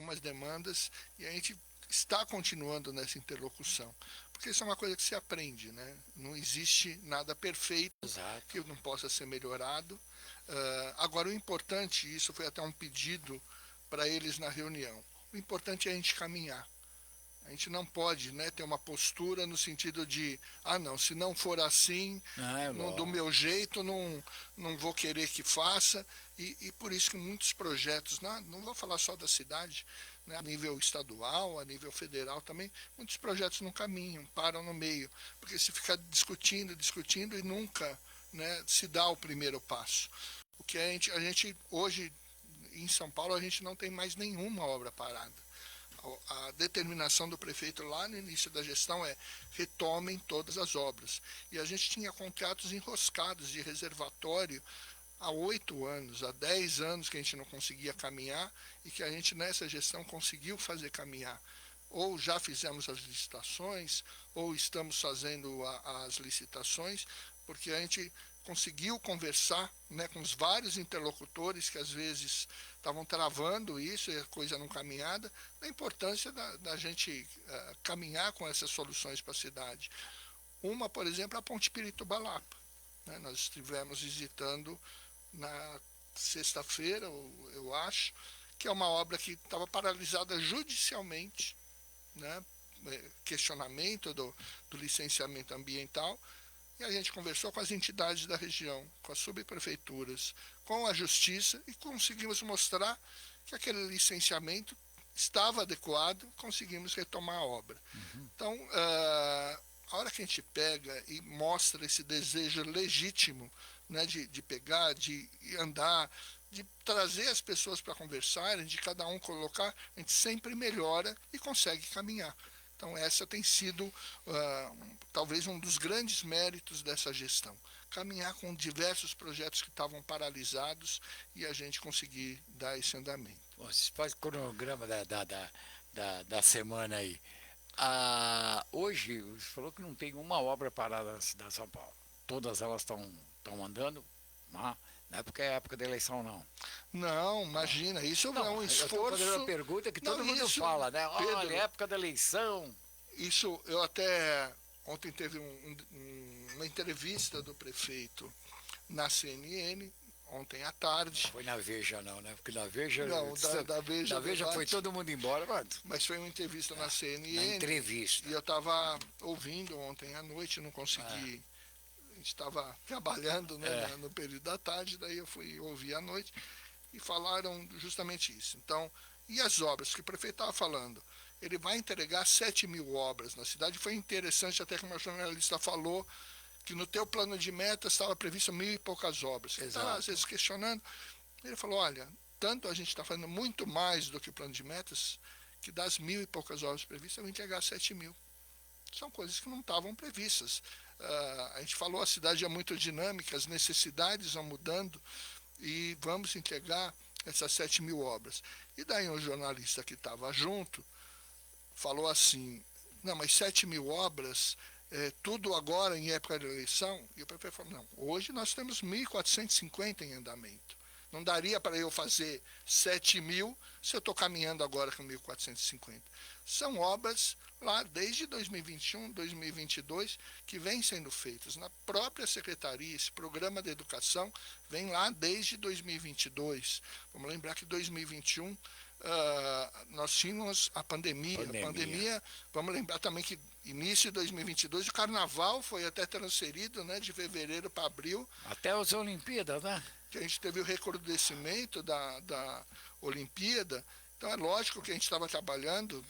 algumas demandas e a gente está continuando nessa interlocução. Porque isso é uma coisa que se aprende, né? Não existe nada perfeito Exato. que não possa ser melhorado. Agora, o importante, isso foi até um pedido para eles na reunião, o importante é a gente caminhar. A gente não pode, né, ter uma postura no sentido de, não, se não for assim, Não, é não, do lógico. meu jeito, não vou querer que faça. E por isso que muitos projetos, não vou falar só da cidade, né, a nível estadual, a nível federal também, muitos projetos não caminham, param no meio. Porque se ficar discutindo, discutindo e nunca, né, se dá o primeiro passo. O que a gente hoje, em São Paulo, a gente não tem mais nenhuma obra parada. A determinação do prefeito lá no início da gestão é retomem todas as obras. E a gente tinha contratos enroscados de reservatório há 8 anos, há 10 anos que a gente não conseguia caminhar e que a gente nessa gestão conseguiu fazer caminhar. Ou já fizemos as licitações, ou estamos fazendo as licitações, porque a gente conseguiu conversar, né, com os vários interlocutores que às vezes estavam travando isso e a coisa não caminhada, da importância da gente caminhar com essas soluções para a cidade. Uma, por exemplo, é a Ponte Pirituba-Lapa. Né? Nós estivemos visitando na sexta-feira, eu acho, que é uma obra que estava paralisada judicialmente, né? Questionamento do licenciamento ambiental, e a gente conversou com as entidades da região, com as subprefeituras, com a justiça e conseguimos mostrar que aquele licenciamento estava adequado, conseguimos retomar a obra. Uhum. Então, a hora que a gente pega e mostra esse desejo legítimo, né, de pegar, de andar, de trazer as pessoas para conversarem, de cada um colocar, a gente sempre melhora e consegue caminhar. Então, essa tem sido talvez um dos grandes méritos dessa gestão. Caminhar com diversos projetos que estavam paralisados e a gente conseguir dar esse andamento. Bom, você faz o cronograma da semana aí. Hoje, você falou que não tem uma obra parada na cidade de São Paulo. Todas elas estão andando, né? Não é porque é época da eleição, não. Não, imagina, isso é Não, um eu estou fazendo uma esforço. pergunta que Não, todo mundo isso, fala, né? Olha, Pedro, época da eleição. isso eu até. Ontem teve uma entrevista do prefeito na CNN, ontem à Não tarde. foi na Veja, não, né? Porque na Veja, Não, da na Veja Veja foi Debate, todo mundo embora, mano. mas foi uma entrevista na Na CNN entrevista. e eu estava ouvindo ontem à noite, não Ah, consegui. A gente estava trabalhando, né, é. no período da tarde, daí eu fui ouvir à noite e falaram justamente isso. Então, e as obras que o prefeito estava falando? Ele vai entregar 7.000 obras na cidade. Foi interessante até que uma jornalista falou que no teu plano de metas estava previsto 1.000 e poucas obras. Você está às Exato. vezes questionando. Ele falou, olha, tanto a gente está fazendo muito mais do que o plano de metas, que das 1.000 e poucas obras previstas, eu vou entregar 7.000. São coisas que não estavam previstas. A gente falou, a cidade é muito dinâmica, as necessidades vão mudando e vamos entregar essas 7.000 obras. E daí um jornalista que estava junto falou assim, não, mas 7.000 obras, tudo agora em época de eleição? E o prefeito falou, não, hoje nós temos 1.450 em andamento. Não daria para eu fazer 7.000 se eu estou caminhando agora com 1.450. São obras lá desde 2021, 2022, que vêm sendo feitas. Na própria secretaria, esse programa de educação vem lá desde 2022. Vamos lembrar que 2021 nós tínhamos a pandemia. A Pandemia. pandemia, vamos lembrar também que início de 2022 o carnaval foi até transferido, né, de fevereiro para abril, Até as Olimpíadas, né? que a gente teve o recrudescimento da Olimpíada. Então é lógico que a gente estava trabalhando.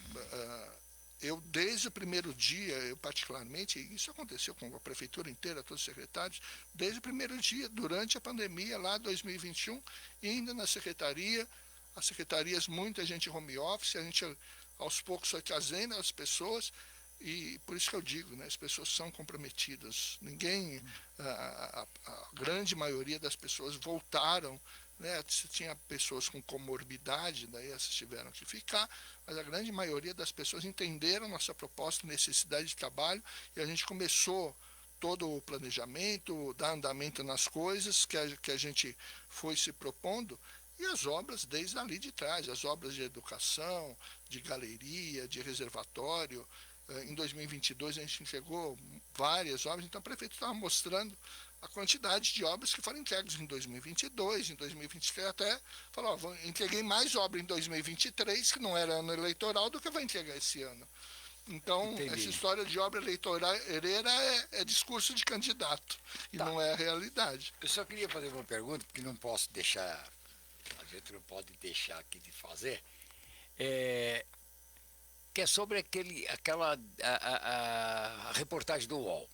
Eu, desde o primeiro dia, eu particularmente, isso aconteceu com a prefeitura inteira, todos os secretários, desde o primeiro dia, durante a pandemia, lá 2021, indo na secretaria, as secretarias, muita gente home office, a gente aos poucos foi trazendo as pessoas, e por isso que eu digo, né, as pessoas são comprometidas. Ninguém, a grande maioria das pessoas voltaram, né, se tinha pessoas com comorbidade, daí essas tiveram que ficar, mas a grande maioria das pessoas entenderam nossa proposta, necessidade de trabalho, e a gente começou todo o planejamento, dar andamento nas coisas que a gente foi se propondo, E as obras desde ali de trás, as obras de educação, de galeria, de reservatório. Em 2022 a gente entregou várias obras, então o prefeito estava mostrando a quantidade de obras que foram entregues em 2022, em 2023 até falou, entreguei mais obra em 2023, que não era ano eleitoral, do que eu vou entregar esse ano. Então, Entendi. essa história de obra eleitoreira é discurso de candidato, e Tá. não é a realidade. Eu só queria fazer uma pergunta, porque não posso deixar, a gente não pode deixar aqui de fazer, que é sobre a reportagem do UOL,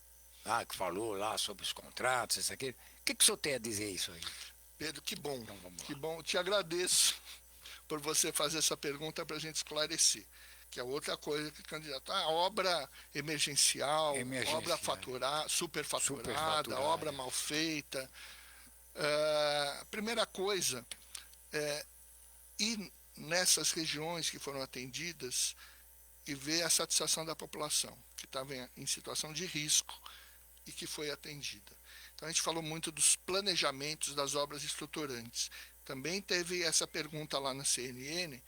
que falou lá sobre os contratos, isso aqui. O que o senhor tem a dizer isso aí? Pedro, que bom, Então vamos lá. que bom. Te agradeço por você fazer essa pergunta para a gente esclarecer. Que é outra coisa que candidato. Obra emergencial, obra superfaturada, obra mal feita. Primeira coisa, ir nessas regiões que foram atendidas e ver a satisfação da população, que estava em situação de risco e que foi atendida. Então a gente falou muito dos planejamentos das obras estruturantes. Também teve essa pergunta lá na CNN,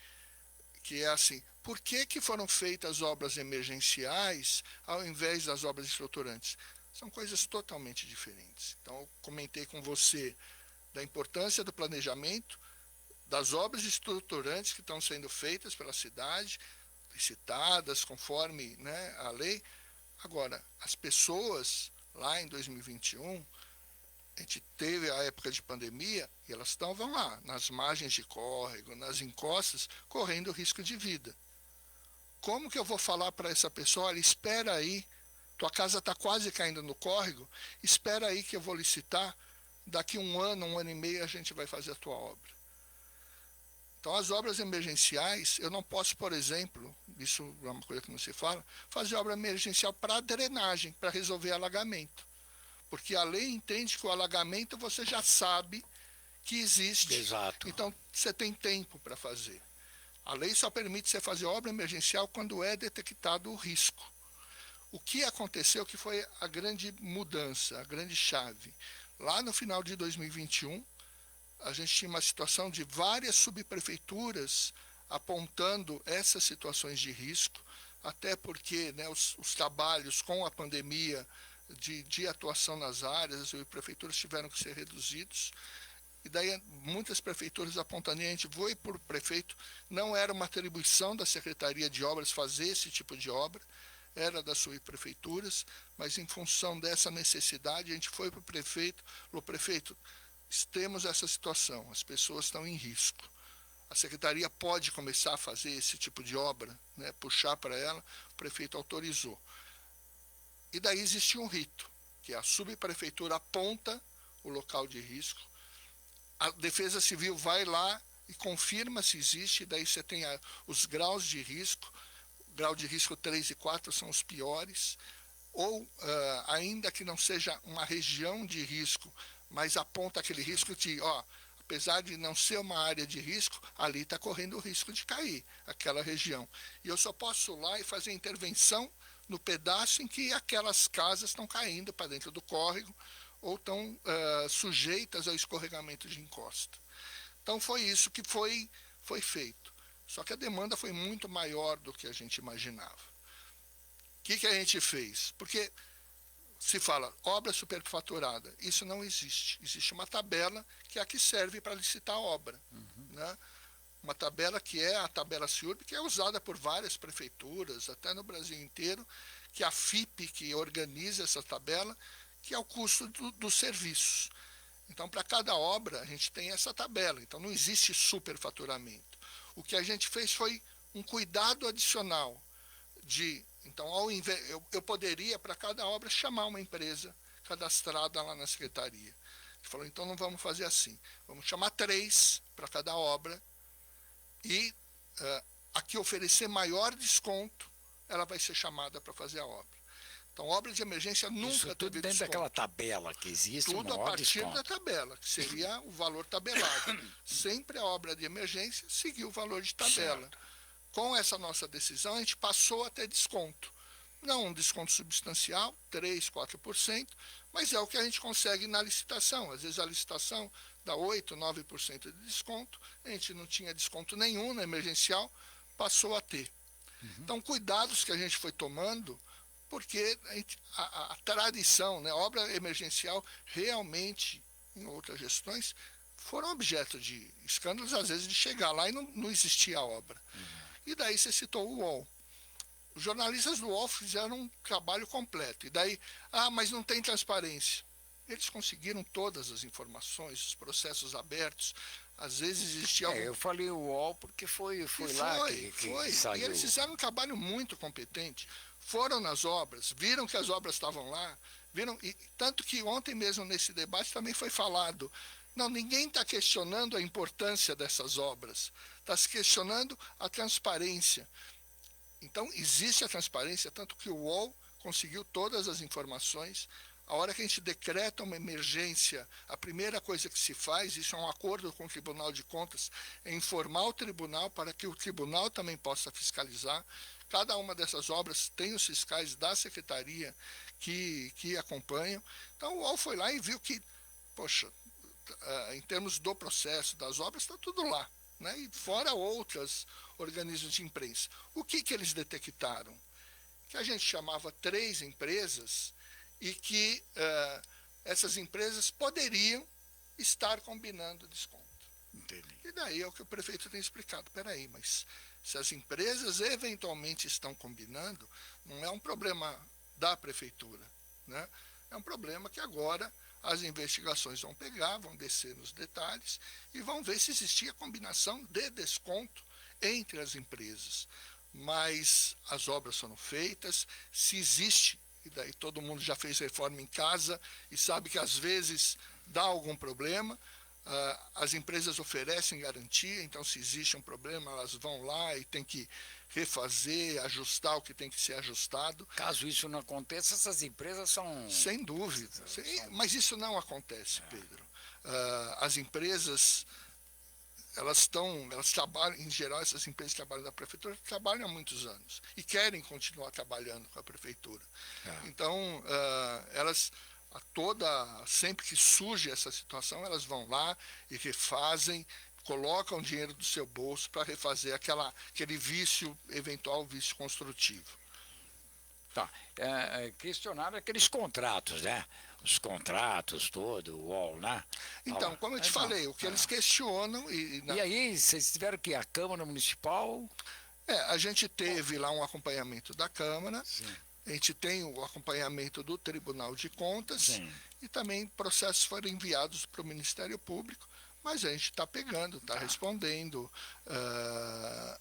que é assim, por que foram feitas obras emergenciais ao invés das obras estruturantes? São coisas totalmente diferentes. Então eu comentei com você da importância do planejamento, das obras estruturantes que estão sendo feitas pela cidade, licitadas conforme, né, a lei. Agora, as pessoas lá em 2021, a gente teve a época de pandemia e elas estavam lá, nas margens de córrego, nas encostas, correndo risco de vida. Como que eu vou falar para essa pessoa, olha, espera aí, tua casa está quase caindo no córrego, espera aí que eu vou licitar, daqui um ano e meio a gente vai fazer a tua obra. Então, as obras emergenciais, eu não posso, por exemplo, isso é uma coisa que não se fala, fazer obra emergencial para drenagem, para resolver alagamento. Porque a lei entende que o alagamento você já sabe que existe. Exato. Então, você tem tempo para fazer. A lei só permite você fazer obra emergencial quando é detectado o risco. O que aconteceu que foi a grande mudança, a grande chave. Lá no final de 2021, a gente tinha uma situação de várias subprefeituras apontando essas situações de risco, até porque, né, os trabalhos com a pandemia de atuação nas áreas, as subprefeituras tiveram que ser reduzidos. E daí muitas prefeituras apontando, e a gente foi para o prefeito, não era uma atribuição da Secretaria de Obras fazer esse tipo de obra, era das subprefeituras, mas em função dessa necessidade, a gente foi para o prefeito, falou, prefeito, temos essa situação, as pessoas estão em risco. A secretaria pode começar a fazer esse tipo de obra, né, puxar para ela, o prefeito autorizou. E daí existe um rito, que a subprefeitura aponta o local de risco, a Defesa Civil vai lá e confirma se existe, e daí você tem os graus de risco, grau de risco 3 e 4 são os piores, ou ainda que não seja uma região de risco, mas aponta aquele risco de, apesar de não ser uma área de risco, ali está correndo o risco de cair, aquela região. E eu só posso ir lá e fazer intervenção no pedaço em que aquelas casas estão caindo para dentro do córrego ou estão sujeitas ao escorregamento de encosta. Então foi isso que foi feito. Só que a demanda foi muito maior do que a gente imaginava. O que a gente fez? Porque se fala obra superfaturada, isso não existe. Existe uma tabela que é a que serve para licitar a obra. Né? Uma tabela que é a tabela CIURB, que é usada por várias prefeituras, até no Brasil inteiro, que é a FIP que organiza essa tabela, que é o custo dos serviços. Então, para cada obra, a gente tem essa tabela. Então, não existe superfaturamento. O que a gente fez foi um cuidado adicional de... Então, ao invés, eu poderia, para cada obra, chamar uma empresa cadastrada lá na secretaria. Ele falou, então não vamos fazer assim. Vamos chamar 3 para cada obra e a que oferecer maior desconto, ela vai ser chamada para fazer a obra. Então, obra de emergência nunca isso tudo teve dentro desconto. daquela tabela que existe, tudo a partir desconto. da tabela, que seria o valor tabelado. Sempre a obra de emergência seguiu o valor de tabela. Certo. Com essa nossa decisão, a gente passou a ter desconto. Não um desconto substancial, 3%, 4%, mas é o que a gente consegue na licitação. Às vezes a licitação dá 8, 9% de desconto. A gente não tinha desconto nenhum na emergencial, passou a ter. Então, cuidados que a gente foi tomando, porque a tradição, né, a obra emergencial realmente, em outras gestões, foram objeto de escândalos, às vezes, de chegar lá e não existia a obra. E daí você citou o UOL. Os jornalistas do UOL fizeram um trabalho completo. E daí, mas não tem transparência. Eles conseguiram todas as informações, os processos abertos. Às vezes existia algum... Eu falei o UOL porque foi lá que saiu. E eles fizeram um trabalho muito competente. Foram nas obras, viram que as obras estavam lá, tanto que ontem mesmo nesse debate também foi falado. Não, ninguém está questionando a importância dessas obras. Está se questionando a transparência. Então, existe a transparência, tanto que o UOL conseguiu todas as informações. A hora que a gente decreta uma emergência, a primeira coisa que se faz, isso é um acordo com o Tribunal de Contas, é informar o tribunal para que o tribunal também possa fiscalizar. Cada uma dessas obras tem os fiscais da secretaria que acompanham. Então, o UOL foi lá e viu que, poxa, em termos do processo das obras, está tudo lá. Né? E fora outros organismos de imprensa. O que eles detectaram? Que a gente chamava 3 empresas e que essas empresas poderiam estar combinando desconto. Entendi. E daí é o que o prefeito tem explicado. Peraí, mas se as empresas eventualmente estão combinando, não é um problema da prefeitura. Né? É um problema que agora as investigações vão pegar, vão descer nos detalhes e vão ver se existia combinação de desconto entre as empresas. Mas as obras foram feitas, se existe, e daí todo mundo já fez reforma em casa e sabe que às vezes dá algum problema, as empresas oferecem garantia, então se existe um problema, elas vão lá e tem que refazer, ajustar o que tem que ser ajustado. Caso isso não aconteça, essas empresas são... Sem dúvida. Mas isso não acontece, Pedro. As empresas, elas trabalham, em geral, essas empresas que trabalham na prefeitura, trabalham há muitos anos e querem continuar trabalhando com a prefeitura. Então, elas... sempre que surge essa situação, elas vão lá e refazem, colocam dinheiro do seu bolso para refazer aquele vício, eventual vício construtivo. Tá. Questionaram aqueles contratos, né? Os contratos todos, o UOL, né? Então, como eu te falei, o que eles questionam... E aí, vocês tiveram que ir à Câmara Municipal? A gente teve lá um acompanhamento da Câmara. Sim. A gente tem o acompanhamento do Tribunal de Contas. Sim. E também processos foram enviados para o Ministério Público, mas a gente está pegando, está respondendo,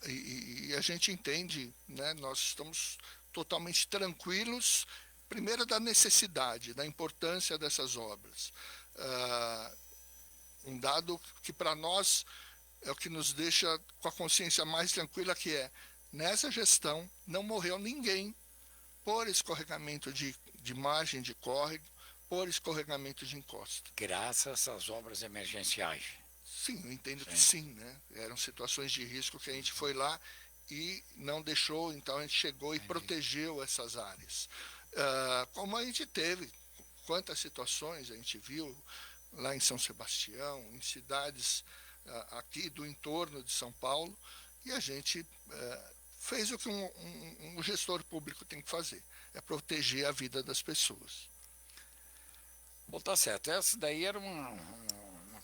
e a gente entende, né, nós estamos totalmente tranquilos, primeiro da necessidade, da importância dessas obras. Um dado que para nós é o que nos deixa com a consciência mais tranquila, que é, nessa gestão não morreu ninguém por escorregamento de margem de córrego, por escorregamento de encosta. Graças às obras emergenciais. Sim, eu entendo que sim, né? Eram situações de risco que a gente foi lá e não deixou, então a gente chegou e protegeu essas áreas. Como a gente teve, quantas situações a gente viu lá em São Sebastião, em cidades aqui do entorno de São Paulo, e a gente fez o que um gestor público tem que fazer, é proteger a vida das pessoas. Bom, tá certo. Essa daí era uma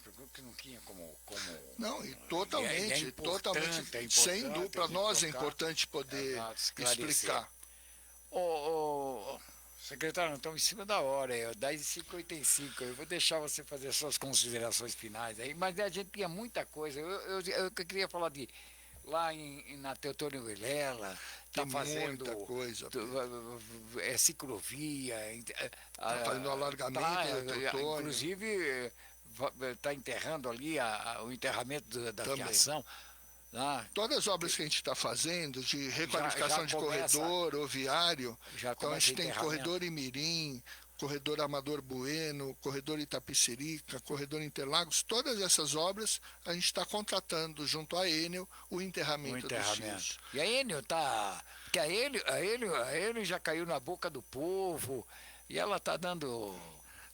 pergunta que não tinha como... Não, e totalmente, totalmente, sem dúvida, para nós é importante poder explicar. Secretário, nós estamos em cima da hora, 10h55, eu vou deixar você fazer suas considerações finais aí, mas a gente tinha muita coisa, eu queria falar de... Lá na Teotônio Vilela, está fazendo muita coisa. Ciclovia. Está fazendo alargamento da Teotônio. Inclusive, está enterrando ali o enterramento da aviação. Todas as obras que a gente está fazendo, de requalificação de corredor, ou viário, então a gente tem corredor Imirim, corredor Amador Bueno, corredor Itapecerica, corredor Interlagos, todas essas obras a gente está contratando junto à Enel o enterramento dos fios. E a Enel está... Porque a Enel já caiu na boca do povo e ela está dando...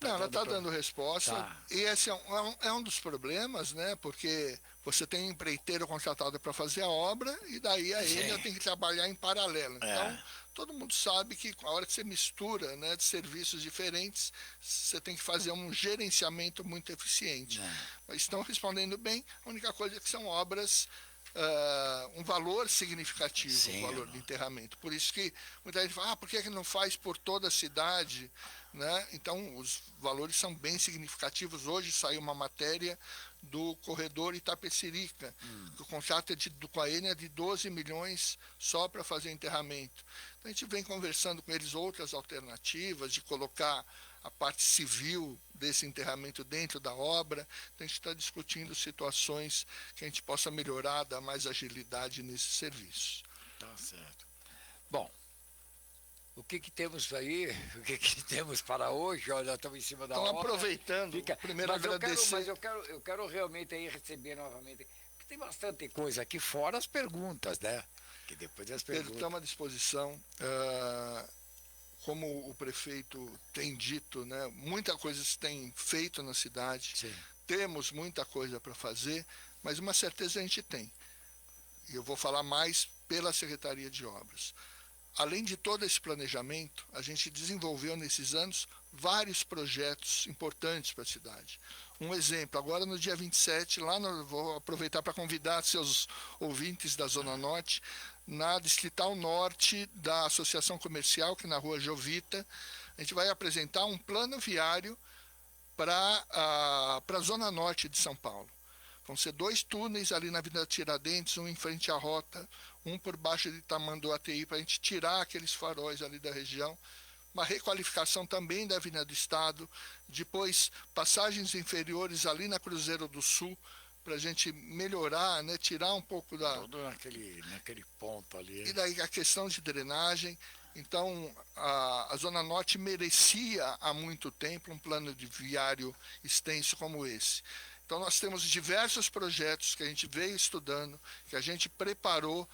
Não, ela está dando resposta. Tá. E esse é um dos problemas, né? Porque você tem um empreiteiro contratado para fazer a obra e daí a Sim. ele tem que trabalhar em paralelo. Então, É. todo mundo sabe que a hora que você mistura, né, de serviços diferentes, você tem que fazer um gerenciamento muito eficiente. Mas estão respondendo bem, a única coisa é que são obras um valor significativo, Sim, o valor de enterramento. Por isso que muita gente fala, por que não faz por toda a cidade? Né? Então, os valores são bem significativos. Hoje saiu uma matéria do corredor Itapecerica, que o contrato com a Eni é de 12 milhões só para fazer enterramento. Então, a gente vem conversando com eles outras alternativas de colocar a parte civil desse enterramento dentro da obra. Então, a gente está discutindo situações que a gente possa melhorar, dar mais agilidade nesse serviço. Tá certo. Bom, o que temos aí? O que temos para hoje? Olha, estamos em cima da hora. Então, aproveitando, primeiro agradecer. Mas eu quero realmente aí receber novamente, porque tem bastante coisa aqui, fora as perguntas, né? Que depois as Pedro, perguntas... estamos à disposição. Como o prefeito tem dito, né, muita coisa se tem feito na cidade. Sim. Temos muita coisa para fazer, mas uma certeza a gente tem. E eu vou falar mais pela Secretaria de Obras. Além de todo esse planejamento, a gente desenvolveu nesses anos vários projetos importantes para a cidade. Um exemplo, agora no dia 27, vou aproveitar para convidar seus ouvintes da Zona Norte, na Distrital Norte da Associação Comercial, que é na Rua Jovita, a gente vai apresentar um plano viário para a Zona Norte de São Paulo. Vão ser 2 túneis ali na Avenida Tiradentes, um em frente à rota, um por baixo de Tamanduateí, para a gente tirar aqueles faróis ali da região. Uma requalificação também da Avenida do Estado. Depois, passagens inferiores ali na Cruzeiro do Sul, para a gente melhorar, né, tirar um pouco da... Tudo naquele ponto ali. E daí a questão de drenagem. Então, a Zona Norte merecia há muito tempo um plano de viário extenso como esse. Então, nós temos diversos projetos que a gente veio estudando, que a gente preparou,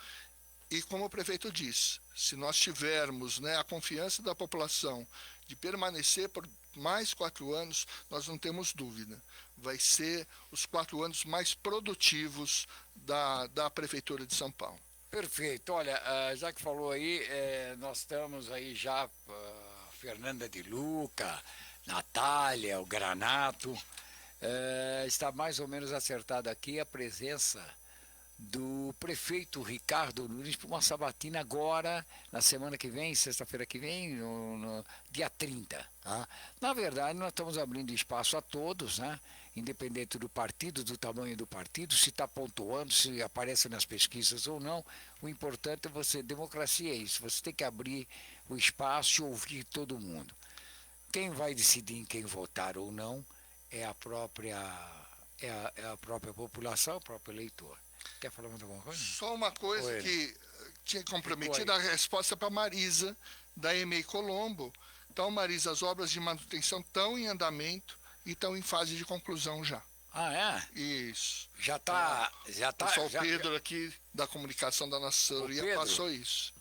e como o prefeito disse, se nós tivermos, né, a confiança da população de permanecer por mais 4 anos, nós não temos dúvida. Vai ser os 4 anos mais produtivos da Prefeitura de São Paulo. Perfeito. Olha, já que falou aí, nós estamos aí já, Fernanda de Luca, Natália, o Granato... está mais ou menos acertada aqui a presença do prefeito Ricardo Nunes para uma sabatina agora, na semana que vem, sexta-feira que vem, no dia 30. Tá? Na verdade, nós estamos abrindo espaço a todos, né? Independente do partido, do tamanho do partido, se está pontuando, se aparece nas pesquisas ou não. O importante é você, democracia é isso, você tem que abrir o espaço e ouvir todo mundo. Quem vai decidir em quem votar ou não é a própria população, o próprio eleitor. Quer falar mais alguma coisa? Só uma coisa que tinha comprometido a resposta para a Marisa, da EMEI Colombo. Então, Marisa, as obras de manutenção estão em andamento e estão em fase de conclusão já. Ah, é? Isso. Já está. O pessoal Pedro aqui da comunicação da nossa assessoria passou isso.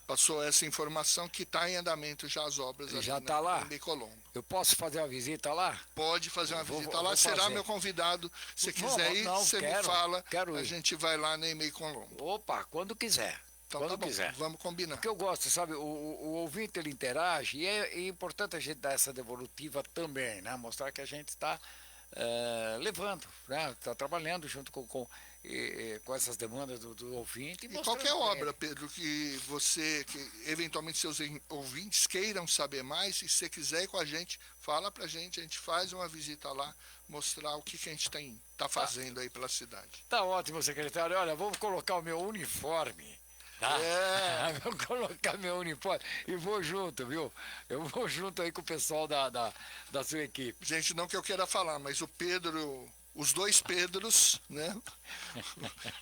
Passou essa informação que está em andamento já as obras ali já está lá? em Colombo. Eu posso fazer uma visita lá? Pode fazer uma visita lá, será meu convidado. Se quiser ir, você me fala, a gente vai lá na EMEI Colombo. Opa, quando quiser. Então quando tá bom, quiser. Vamos combinar. Porque eu gosto, sabe, o ouvinte ele interage e é importante a gente dar essa devolutiva também, né? Mostrar que a gente está levando, né? Está trabalhando junto com essas demandas do ouvinte. E qualquer obra, Pedro, que eventualmente seus ouvintes queiram saber mais, e se você quiser ir com a gente, fala pra gente, a gente faz uma visita lá, mostrar o que a gente está fazendo aí pela cidade. Tá ótimo, secretário. Olha, vou colocar o meu uniforme. Tá? Vou colocar meu uniforme e vou junto, viu? Eu vou junto aí com o pessoal da sua equipe. Gente, não que eu queira falar, mas o Pedro... Os 2 Pedros, né,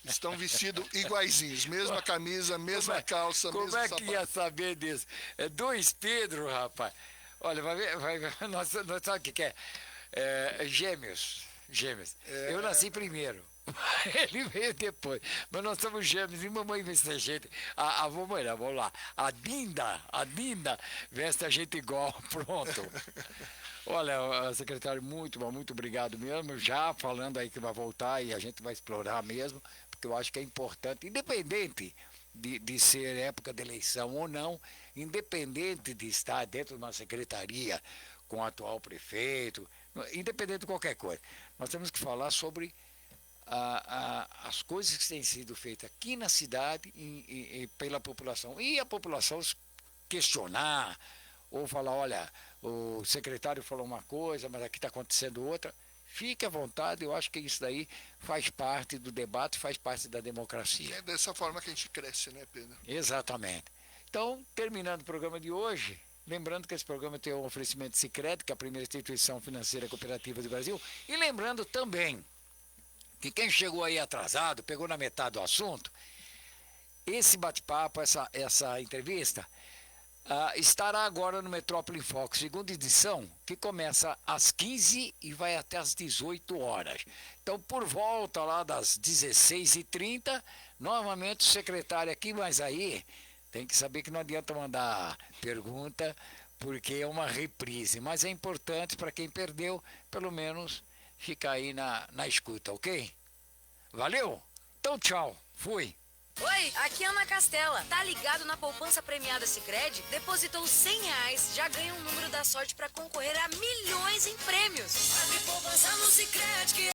estão vestidos iguaizinhos, mesma camisa, mesma calça, mesmo sapato. Como é que ia saber disso? É 2 Pedro, rapaz. Olha, vai ver, nós sabe o que é? Gêmeos. Eu nasci primeiro. Ele veio depois. Mas nós somos gêmeos e mamãe veste a gente. A mamãe, não, vamos lá. A Dinda veste a gente igual. Pronto. Olha, secretário, muito obrigado mesmo. Já falando aí que vai voltar e a gente vai explorar mesmo, porque eu acho que é importante, independente de ser época de eleição ou não, independente de estar dentro de uma secretaria com o atual prefeito, independente de qualquer coisa, nós temos que falar sobre as coisas que têm sido feitas aqui na cidade e pela população. E a população questionar ou falar, olha, o secretário falou uma coisa, mas aqui está acontecendo outra. Fique à vontade, eu acho que isso daí faz parte do debate, faz parte da democracia. É dessa forma que a gente cresce, né, Pedro? Exatamente. Então, terminando o programa de hoje, lembrando que esse programa tem um oferecimento de Sicredi, que é a primeira instituição financeira cooperativa do Brasil, e lembrando também que quem chegou aí atrasado, pegou na metade do assunto, esse bate-papo, essa entrevista, estará agora no Metrópole em Foco, segunda edição, que começa às 15 e vai até às 18 horas. Então, por volta lá das 16h30, novamente o secretário aqui, mas aí tem que saber que não adianta mandar pergunta, porque é uma reprise, mas é importante para quem perdeu, pelo menos ficar aí na escuta, ok? Valeu? Então, tchau. Fui. Oi, aqui é Ana Castela. Tá ligado na poupança premiada Sicredi? Depositou R$ 100, já ganha um número da sorte para concorrer a milhões em prêmios. Abre poupança no Sicredi que